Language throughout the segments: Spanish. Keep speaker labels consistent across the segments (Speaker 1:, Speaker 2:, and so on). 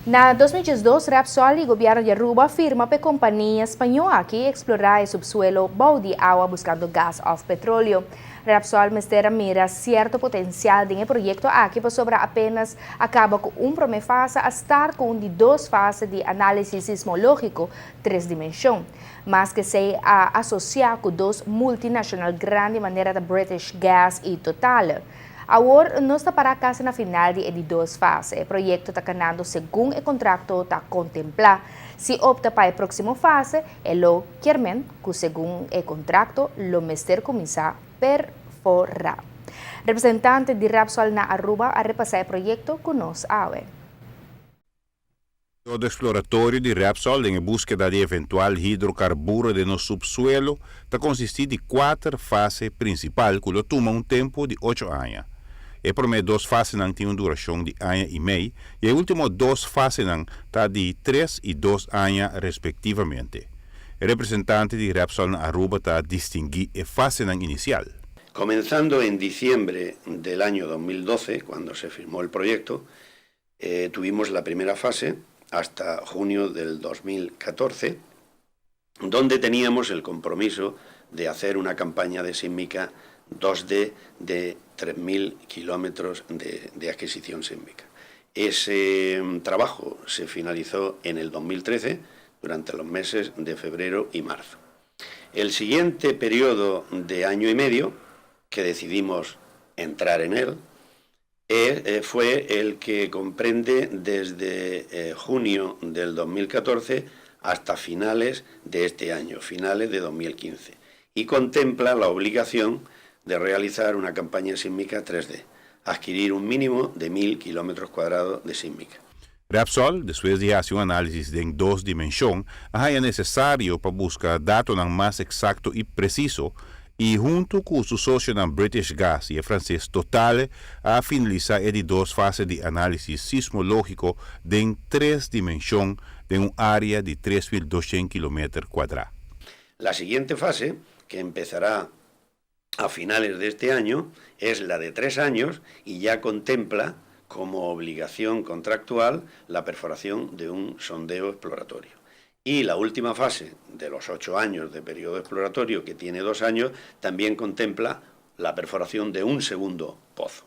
Speaker 1: Na 2012, Repsol e o governo de Aruba firma para a companhia espanhola que explorar o subsuelo bom de água buscando gás ou petróleo. Repsol mira certo potencial de projeto aqui para sobre apenas acaba com primeira fase a estar com de duas fases de análise sismológico três dimensões, mas que se associar com dois multinacionais grandes de maneira da British Gas e Total. Agora, nós está para a casa na final de duas fases. O projeto está ganhando segundo o contrato está contemplar. Se opta para a próxima fase, lo quermen que segundo o contrato, lo mester começar perforar. Representante de Repsol na Aruba a repassar o projeto com nós awe.
Speaker 2: O exploratório de Repsol em busca de eventual hidrocarburo no subsuelo está consistir de 4 fases principais que toma tempo de 8 anos. E primeiro 2 fases têm uma duração de 1 ano e meio e as últimas 2 fases está de 3 e 2 anos respectivamente. El representante de Repsol na Aruba está distinguir a fase inicial.
Speaker 3: Comenzando en diciembre del año 2012, cuando se firmó el proyecto, tuvimos la primera fase hasta junio del 2014, donde teníamos el compromiso de hacer una campaña de sísmica 2D de 3.000 kilómetros de adquisición sísmica. Ese trabajo se finalizó en el 2013, durante los meses de febrero y marzo. El siguiente periodo de año y medio, que decidimos entrar en él, fue el que comprende desde junio del 2014 hasta finales de este año, finales de 2015, y contempla la obligación de realizar una campaña sísmica 3D, adquirir un mínimo de 1.000 kilómetros cuadrados de sísmica.
Speaker 2: Repsol, después de hacer un análisis en 2 dimensiones, es necesario para buscar datos más exactos y precisos, y junto con su socio British Gas y el francés Total, a finalizar las 2 fases de análisis sismológico en 3 dimensiones de un área de 3.200 kilómetros cuadrados.
Speaker 3: La siguiente fase, que empezará a finales de este año, es la de 3 años y ya contempla como obligación contractual la perforación de un sondeo exploratorio. Y la última fase de los 8 años de periodo exploratorio, que tiene 2 años, también contempla la perforación de un segundo pozo.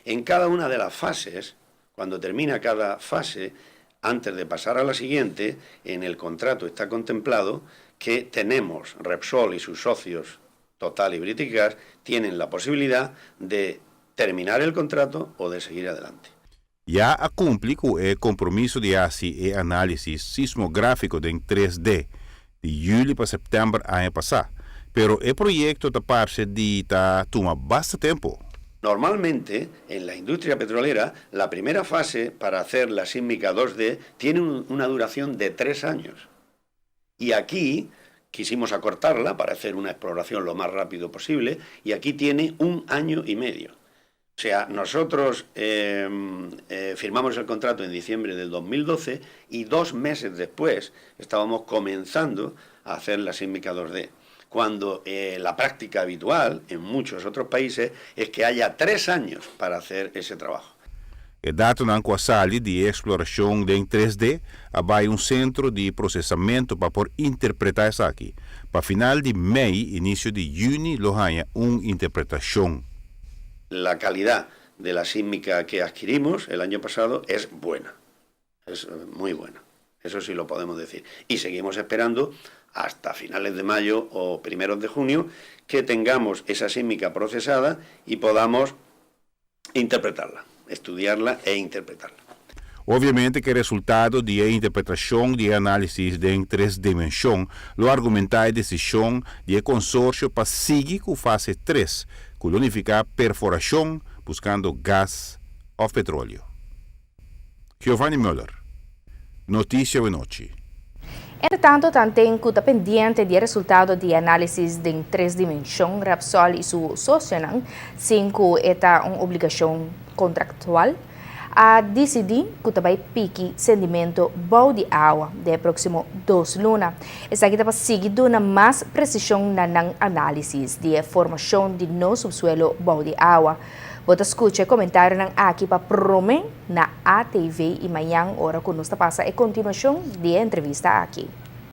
Speaker 3: En cada una de las fases, cuando termina cada fase, antes de pasar a la siguiente, en el contrato está contemplado que tenemos, Repsol y sus socios Total y British Gas, tienen la posibilidad de terminar el contrato o de seguir adelante.
Speaker 2: Ya a cumplir con el compromiso de hacer el análisis sismográfico en 3D de julio para septiembre año pasado, pero el proyecto toma bastante tiempo.
Speaker 3: Normalmente, en la industria petrolera, la primera fase para hacer la sísmica 2D tiene una duración de 3 años. Y aquí quisimos acortarla para hacer una exploración lo más rápido posible, y aquí tiene 1 año y medio. O sea, nosotros firmamos el contrato en diciembre del 2012 y 2 meses después estábamos comenzando a hacer la sísmica 2D. Cuando la práctica habitual en muchos otros países es que haya 3 años para hacer ese trabajo.
Speaker 2: El dato sale de exploración en 3D, hay un centro de procesamiento para poder interpretar eso aquí. Para final de mayo, inicio de junio, lo hay una interpretación.
Speaker 3: La calidad de la sísmica que adquirimos el año pasado es buena, es muy buena, eso sí lo podemos decir. Y seguimos esperando hasta finales de mayo o primeros de junio que tengamos esa sísmica procesada y podamos interpretarla, estudiarla e interpretarla.
Speaker 2: Obviamente que el resultado de la interpretación de análisis en 3 dimensiones lo argumenta la decisión del consorcio para seguir con fase 3, que unifica perforación buscando gas o petróleo. Giovanni Müller, Notícia de Noche.
Speaker 1: Entretanto, também está pendiente do resultado de análise em 3 dimensões, Repsol e seu sócio, sem que é uma obrigação contractual, a decidir que vai pique sedimento bom de água de próximo 2 lunas. Esta aqui está seguindo na mais precisão na análise de formação de no subsuelo bom de água. Bota escuche comentário ng Aki pa Prome na ATV e manhã hora com nos passa e continuação de entrevista aqui.